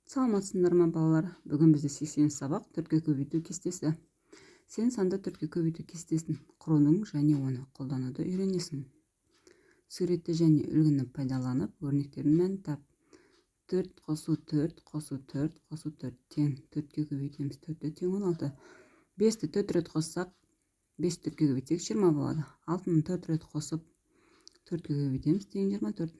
Саламатсыңдар ма балалар? Бүгін бізде 80 сабақ түртке көбейту кестесі. Сен санды түртке көбейту кестесін құрудың және оны қолдануды үйренесің. Суретті және үлгіні пайдаланып, өрнектердің мәнін тап. 4 қосу 4 қосу 4 қосу 4 тең. 4-ке көбейтеміз. 4 тең 16. 5-ті 4 рет қоссақ, 5 4-ке көбейтсек 20 болады. 6-ны 4 рет қосып, 4-ке көбейтеміз, тең 24.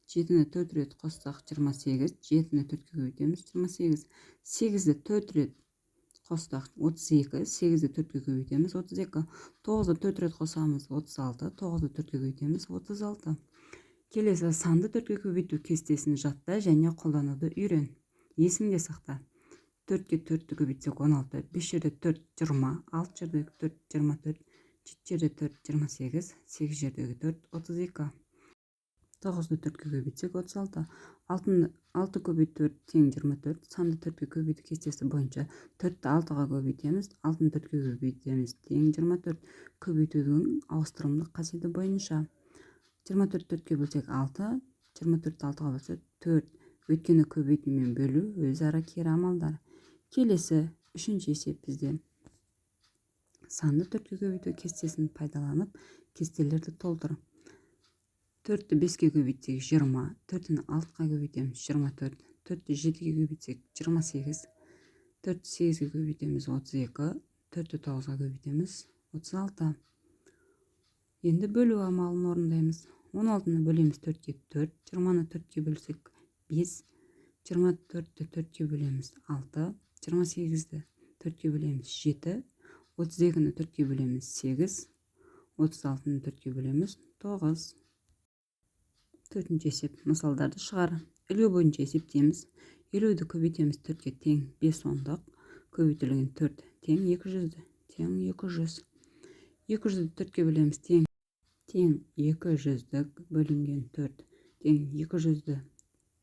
7-ні 4 рет қоссақ 28, 7-ні 4-ке көбейтеміз 28. 8-ді 4 рет қоссақ 32, 8-ді 4-ке көбейтеміз 32. 9-ды 4 рет қосамыз 36, 9-ды 4-ке көбейтеміз 36. Келесі санды 4-ке көбейту кестесін жатта және қолдануды үйрен. Есіңде сақта. 4-ке 4-ті көбейтсек 16, 5 жерде 4 20, 6 жерде 4 24, 7 жерде 4 28, 8 жердегі 4 32. 9-ды 4-ке көбейтсек 36. 6 көбейт 4 тең 24. Санды 4-ке көбейту кестесі бойынша 4-ті 6-ға көбейтеміз, 6-ны 4-ке көбейтеміз, тең 24. Көбейтудің ауыстырымдық қасиеті бойынша 24 4-ке бөлсек 6, 24 6-ға бөлсек 4. Өйткені көбейту мен бөлу өзара кері амалдар. Келесі үшінші есеп бізде. Санды 4-ке көбейту кестесін пайдаланып, кестелерді толтыр. 4-ті 5-ке көбейтсек 20, 4-ні 6-ға көбейтеміз 24, 4-ті 7-ге көбейтсек 28, 4-ті 8-ге көбейтеміз 32, 4-ті 9-ға көбейтеміз 36. Енді бөлу амалын орындаймыз. 16-ны бөлеміз 4-ке 4, 20-ны 4-ке бөлсек 5, 24-ті 4-ке бөлеміз 6, 28-ді 4-ке бөлеміз 7, 32-ні 4-ке бөлеміз 8, 36-ны 4-ке бөлеміз 9. Төртінші есеп. Мысалдарды шығар. Үлгі бойынша есептейміз. 50-ді көбейтеміз 4-ке тең 5 ондық. Көбейтілген 4 тең 200-ді тең 200. 200-ді 4-ке бөлеміз тең 200-дік бөлінген 4 тең 200-ді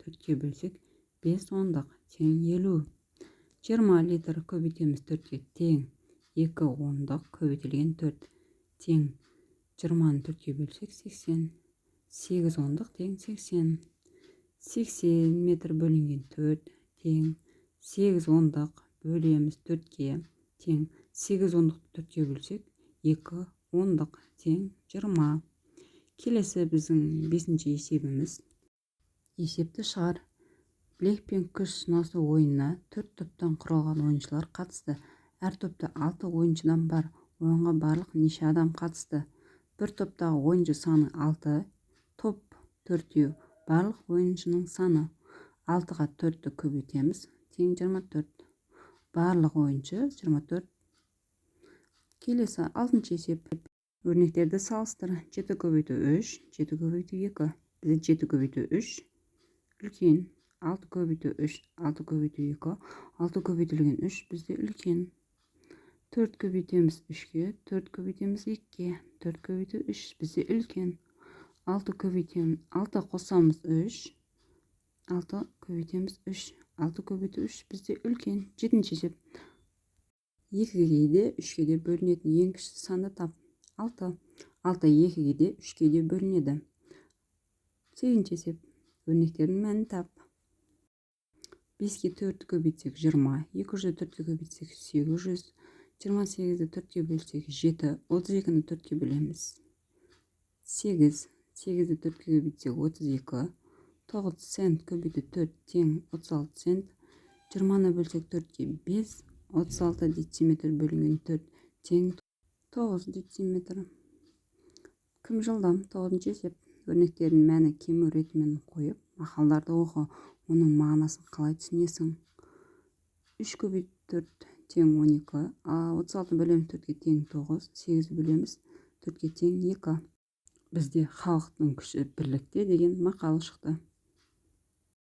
4-ке бөлсек 5 ондық тең 50. 20 литр көбейтеміз 4-ке тең 2 ондық. Көбейтілген 4 тең 20-ны 4-ке бөлсек 80. 8 ондық тең 80. 80 метр бөлінген 4 тең 8 ондық бөлеміз 4-ке тең 8 ондықты 4-ке бөлсек 2 ондық тең 20. Келесі біздің 5-ші есебіміз. Есепті шығар. Білек пен күш сынасу ойынына 4 топтан құралған ойыншылар қатысты. Әр топта 6 ойыншыдан бар. Ойынға барлық неше адам қатысты? Бір топтағы ойыншы саны 6, топ 4-еу. Барлық ойыншының саны 6-ға 4-ті көбейтеміз, тең 24. Барлық ойыншы 24. Келесі 6-шы есеп. Өрнектерді салыстыр. 7 көбейту 3, 7 көбейту 2. Бізде 7 көбейту 3 үлкен. 6 көбейту 3, 6 көбейту 2. 6 көбейтілген 3 бізде үлкен. 4 көбейтеміз 3-ке, 4 көбейтеміз 2-ке. 4 көбейту 3 бізде үлкен. 6 көбейтеміз, 6 қосамыз 3, 6 көбейтеміз 3, 6 көбейту 3 бізде үлкен. 7-ші есеп. 2-ге де 3-ке де бөлінетін ең кіші санды тап. 6. 6 2-ге де 3-ке де бөлінеді. 8-ші есеп. Өрнектердің мәнін тап. 5-ке 4 көбейтсек 20, 200-ді 4-ке көбейтсек 800, 28-ді 4-ке бөлсек 7, 32-ні 4-ке бөлеміз 8, 8-ді 4-ке көбейтсек 32, 9 цент көбейту 4 тең 36 цент, 20-ны бөлсек 4-ке 5, 36 дециметр бөлінген 4 тең 9 дециметр. Кім жылдам? 9-ші есеп. Өрнектердің мәні кему ретімен қойып, мақалдарды оқы, оның мағынасын қалай түсінесің? 3 көбейт 4 тең 12, 36 бөлеміз 4-ке тең 9, 8 бөлеміз 4-ке тең 2. Бізде халықтың күші бірлікте деген мақал шықты.